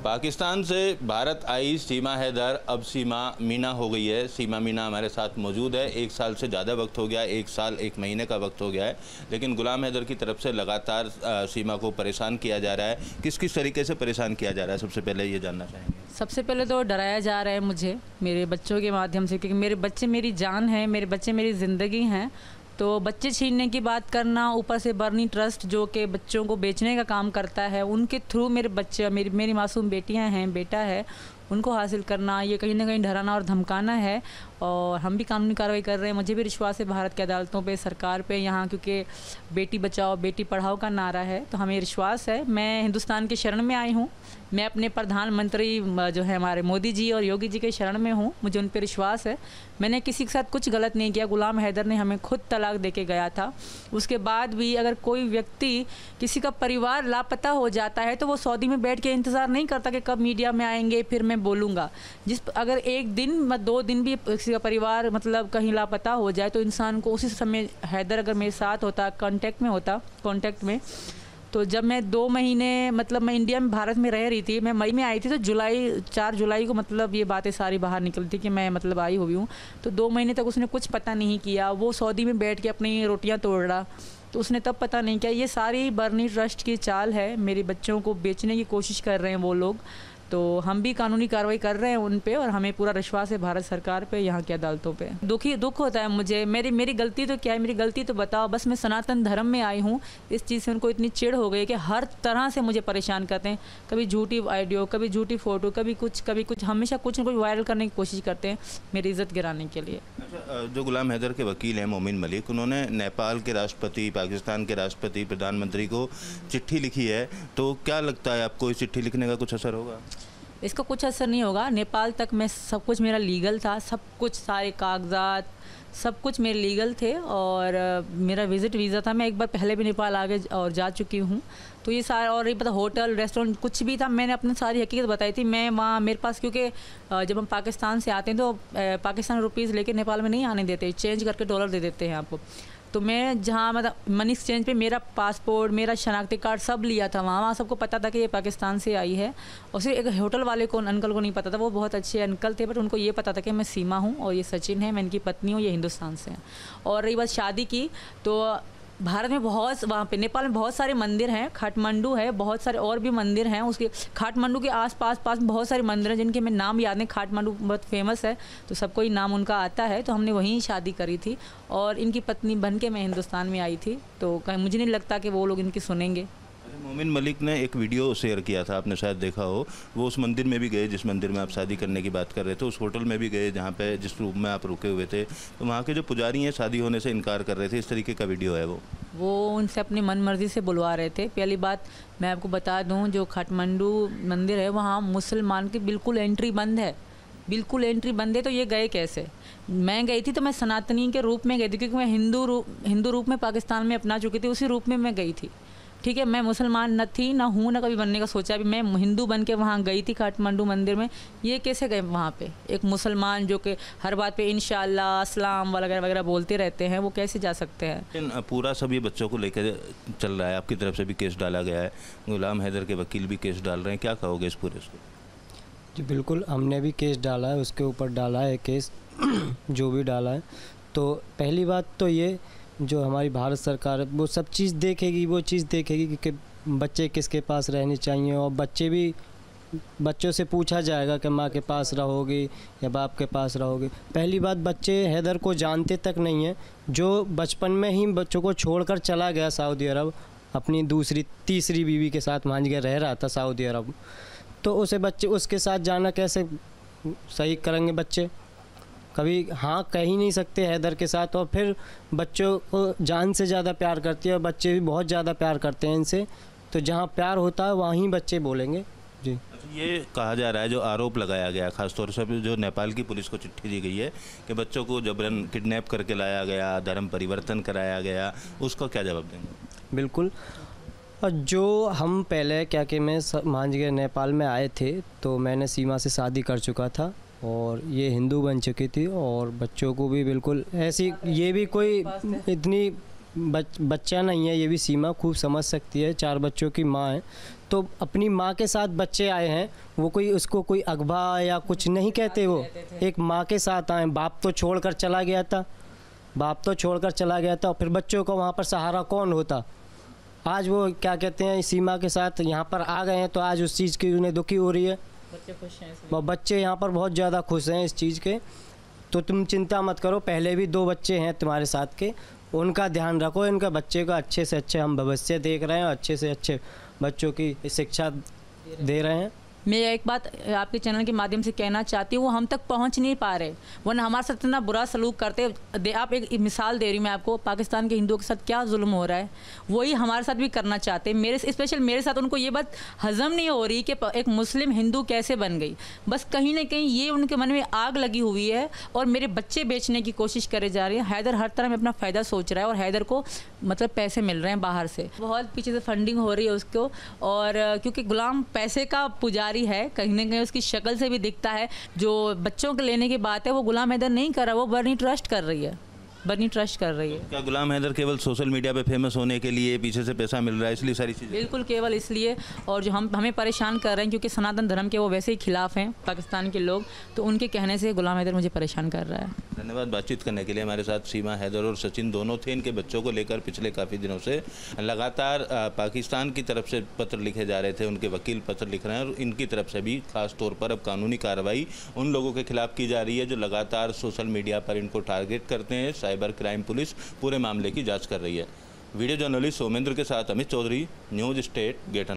पाकिस्तान से भारत आई सीमा हैदर अब सीमा मीना हो गई है। सीमा मीना हमारे साथ मौजूद है। 1 साल से ज़्यादा वक्त हो गया, 1 साल 1 महीने का वक्त हो गया है, लेकिन गुलाम हैदर की तरफ से लगातार सीमा को परेशान किया जा रहा है। किस किस तरीके से परेशान किया जा रहा है, सबसे पहले ये जानना चाहेंगे। सबसे पहले तो डराया जा रहा है मुझे मेरे बच्चों के माध्यम से, क्योंकि मेरे बच्चे मेरी जान है, मेरे बच्चे मेरी ज़िंदगी हैं। तो बच्चे छीनने की बात करना, ऊपर से बर्नी ट्रस्ट जो कि बच्चों को बेचने का काम करता है, उनके थ्रू मेरे बच्चे, मेरी मासूम बेटियां हैं, बेटा है, उनको हासिल करना, ये कहीं ना कहीं डराना और धमकाना है। और हम भी कानूनी कार्रवाई कर रहे हैं। मुझे भी विश्वास है भारत की अदालतों पे, सरकार पे यहाँ, क्योंकि बेटी बचाओ बेटी पढ़ाओ का नारा है, तो हमें विश्वास है। मैं हिंदुस्तान के शरण में आई हूँ। मैं अपने प्रधानमंत्री जो है हमारे मोदी जी और योगी जी के शरण में हूँ। मुझे उन पर विश्वास है। मैंने किसी के साथ कुछ गलत नहीं किया। गुलाम हैदर ने हमें खुद तलाक दे के गया था। उसके बाद भी अगर कोई व्यक्ति, किसी का परिवार लापता हो जाता है तो वो सऊदी में बैठ के इंतज़ार नहीं करता कि कब मीडिया में आएंगे फिर मैं बोलूँगा। अगर 1 दिन 2 दिन भी किसी का परिवार मतलब कहीं लापता हो जाए तो इंसान को उसी समय, हैदर अगर मेरे साथ होता, कांटेक्ट में, तो जब मैं 2 महीने मतलब मैं इंडिया में भारत में रह रही थी, मैं मई में आई थी, तो 4 जुलाई को मतलब ये बातें सारी बाहर निकली थी कि मैं मतलब आई हुई हूँ। तो 2 महीने तक उसने कुछ पता नहीं किया। वो सऊदी में बैठ के अपनी रोटियाँ तोड़ रहा, तो उसने तब पता नहीं किया। ये सारी बर्नी ट्रस्ट की चाल है। मेरे बच्चों को बेचने की कोशिश कर रहे हैं वो लोग। तो हम भी कानूनी कार्रवाई कर रहे हैं उन पे, और हमें पूरा विश्वास है भारत सरकार पे, यहाँ की अदालतों पे। दुख होता है मुझे। मेरी गलती तो क्या है, मेरी गलती तो बताओ। बस मैं सनातन धर्म में आई हूँ। इस चीज़ से उनको इतनी चिढ़ हो गई कि हर तरह से मुझे परेशान करते हैं। कभी झूठी ऑडियो, कभी झूठी फ़ोटो, कभी कुछ, हमेशा कुछ न कुछ वायरल करने की कोशिश करते हैं मेरी इज़्ज़त गिराने के लिए। अच्छा, जो गुलाम हैदर के वकील हैं मोमिन मलिक, उन्होंने नेपाल के राष्ट्रपति, पाकिस्तान के राष्ट्रपति, प्रधानमंत्री को चिट्ठी लिखी है, तो क्या लगता है आपको इस चिट्ठी लिखने का कुछ असर होगा? इसका कुछ असर नहीं होगा। नेपाल तक मैं सब कुछ मेरा लीगल था, सब कुछ, सारे कागजात सब कुछ मेरे लीगल थे, और मेरा विज़िट वीज़ा था। मैं एक बार पहले भी नेपाल आगे और जा चुकी हूँ। तो ये सारा, और ये पता, होटल रेस्टोरेंट कुछ भी था, मैंने अपनी सारी हकीकत बताई थी। मैं वहाँ, मेरे पास, क्योंकि जब हम पाकिस्तान से आते हैं तो पाकिस्तान रुपीज़ लेके नेपाल में नहीं आने देते, चेंज करके डॉलर दे देते हैं आपको। तो मैं जहाँ मतलब मनी एक्सचेंज पे मेरा पासपोर्ट, मेरा शनाख्ती कार्ड सब लिया था वहाँ सबको पता था कि ये पाकिस्तान से आई है। और सिर्फ एक होटल वाले को, अंकल को नहीं पता था। वो बहुत अच्छे अंकल थे, बट उनको ये पता था कि मैं सीमा हूँ और ये सचिन है, मैं इनकी पत्नी हूँ, ये हिंदुस्तान से हैं। और रही बात शादी की, तो भारत में वहाँ पे नेपाल में बहुत सारे मंदिर हैं। काठमांडू है, बहुत सारे और भी मंदिर हैं। उसके काठमांडू के पास बहुत सारे मंदिर हैं जिनके मैं नाम याद नहीं। काठमांडू बहुत फेमस है, तो सबको ही नाम उनका आता है। तो हमने वहीं शादी करी थी, और इनकी पत्नी बन के मैं हिंदुस्तान में आई थी। तो कहीं मुझे नहीं लगता कि वो लोग इनकी सुनेंगे। मोमिन मलिक ने एक वीडियो शेयर किया था, आपने शायद देखा हो। वो उस मंदिर में भी गए जिस मंदिर में आप शादी करने की बात कर रहे थे, उस होटल में भी गए जहाँ पे, जिस रूम में आप रुके हुए थे। तो वहाँ के जो पुजारी हैं शादी होने से इनकार कर रहे थे। इस तरीके का वीडियो है वो उनसे अपनी मन मर्जी से बुलवा रहे थे। पहली बात मैं आपको बता दूँ, जो काठमांडू मंदिर है वहाँ मुसलमान की बिल्कुल एंट्री बंद है, बिल्कुल एंट्री बंद है। तो ये गए कैसे? मैं गई थी तो मैं सनातनी के रूप में गई थी, क्योंकि मैं हिंदू रूप में पाकिस्तान में अपना चुकी थी, उसी रूप में मैं गई थी। ठीक है, मैं मुसलमान न थी, ना हूँ, ना कभी बनने का सोचा भी। मैं हिंदू बन के वहाँ गई थी काठमांडू मंदिर में। ये कैसे गए वहाँ पे? एक मुसलमान जो कि हर बात पे इंशाअल्लाह, अस्सलाम वगैरह वगैरह बोलते रहते हैं, वो कैसे जा सकते हैं? लेकिन पूरा सब ये बच्चों को लेकर चल रहा है। आपकी तरफ से भी केस डाला गया है, गुलाम हैदर के वकील भी केस डाल रहे हैं। क्या कहोगे इस पूरे को? जी बिल्कुल, हमने भी केस डाला है, उसके ऊपर डाला है केस जो भी डाला है। तो पहली बात तो ये, जो हमारी भारत सरकार है वो सब चीज़ देखेगी, वो चीज़ देखेगी कि बच्चे किसके पास रहने चाहिए। और बच्चों से पूछा जाएगा कि माँ के पास रहोगे या बाप के पास रहोगे। पहली बात, बच्चे हैदर को जानते तक नहीं है। जो बचपन में ही बच्चों को छोड़कर चला गया सऊदी अरब, अपनी दूसरी तीसरी बीवी के साथ मान के रह रहा था सऊदी अरब, तो बच्चे उसके साथ जाना कैसे सही करेंगे? बच्चे कभी हाँ कह ही नहीं सकते हैदर के साथ। और फिर बच्चों को जान से ज़्यादा प्यार करती है, और बच्चे भी बहुत ज़्यादा प्यार करते हैं इनसे। तो जहाँ प्यार होता है वहीं बच्चे बोलेंगे। जी, ये कहा जा रहा है, जो आरोप लगाया गया खासतौर से जो नेपाल की पुलिस को चिट्ठी दी गई है कि बच्चों को जबरन किडनैप करके लाया गया, धर्म परिवर्तन कराया गया, उसका क्या जवाब देंगे? बिल्कुल। और जो हम पहले कि मैं मान लीजिए नेपाल में आए थे, तो मैंने सीमा से शादी कर चुका था, और ये हिंदू बन चुकी थी, और बच्चों को भी बिल्कुल ऐसी, ये भी कोई इतनी बच्चा नहीं है, ये भी सीमा खूब समझ सकती है, 4 बच्चों की माँ है। तो अपनी माँ के साथ बच्चे आए हैं, वो कोई उसको कोई अगवा या कुछ नहीं कहते, वो एक माँ के साथ आए। बाप तो छोड़कर चला गया था, और फिर बच्चों का वहाँ पर सहारा कौन होता। आज वो क्या कहते हैं, सीमा के साथ यहाँ पर आ गए हैं, तो आज उस चीज़ की उन्हें दुखी हो रही है। बच्चे खुश हैं और बच्चे यहाँ पर बहुत ज़्यादा खुश हैं इस चीज़ के। तो तुम चिंता मत करो, पहले भी 2 बच्चे हैं तुम्हारे साथ के, उनका ध्यान रखो। इनका बच्चे का अच्छे से अच्छे हम भविष्य देख रहे हैं और अच्छे से अच्छे बच्चों की शिक्षा दे रहे हैं। मैं एक बात आपके चैनल के माध्यम से कहना चाहती हूँ, वो हम तक पहुँच नहीं पा रहे, वरना हमारे साथ इतना बुरा सलूक करते। आप एक मिसाल दे रही हूँ मैं आपको, पाकिस्तान के हिंदुओं के साथ क्या जुल्म हो रहा है, वही हमारे साथ भी करना चाहते हैं। मेरे स्पेशल मेरे साथ उनको ये बात हजम नहीं हो रही कि एक मुस्लिम हिंदू कैसे बन गई। बस कहीं ना कहीं ये उनके मन में आग लगी हुई है और मेरे बच्चे बेचने की कोशिश करे जा रही है। हैदर हर तरह में अपना फ़ायदा सोच रहा है और हैदर को मतलब पैसे मिल रहे हैं बाहर से, बहुत पीछे से फंडिंग हो रही है उसको। और क्योंकि गुलाम पैसे का पुजारी है, कहीं ना कहीं उसकी शक्ल से भी दिखता है। जो बच्चों के लेने की बात है वो गुलाम हैदर नहीं कर रहा, वो बर्नी ट्रस्ट कर रही है। क्या गुलाम हैदर केवल सोशल मीडिया पे फेमस होने के लिए पीछे से पैसा मिल रहा है, इसलिए सारी चीज़ें? बिल्कुल, केवल इसलिए। और जो हमें परेशान कर रहे हैं, क्योंकि सनातन धर्म के वो वैसे ही खिलाफ हैं पाकिस्तान के लोग, तो उनके कहने से गुलाम हैदर मुझे परेशान कर रहा है। धन्यवाद बातचीत करने के लिए। हमारे साथ सीमा हैदर और सचिन दोनों थे। इनके बच्चों को लेकर पिछले काफ़ी दिनों से लगातार पाकिस्तान की तरफ से पत्र लिखे जा रहे थे, उनके वकील पत्र लिख रहे हैं, और इनकी तरफ से भी खास तौर पर अब कानूनी कार्रवाई उन लोगों के खिलाफ की जा रही है जो लगातार सोशल मीडिया पर इनको टारगेट करते हैं। साइबर क्राइम पुलिस पूरे मामले की जांच कर रही है। वीडियो जर्नलिस्ट सोमेंद्र के साथ अमित चौधरी, न्यूज़ स्टेट, गेटन।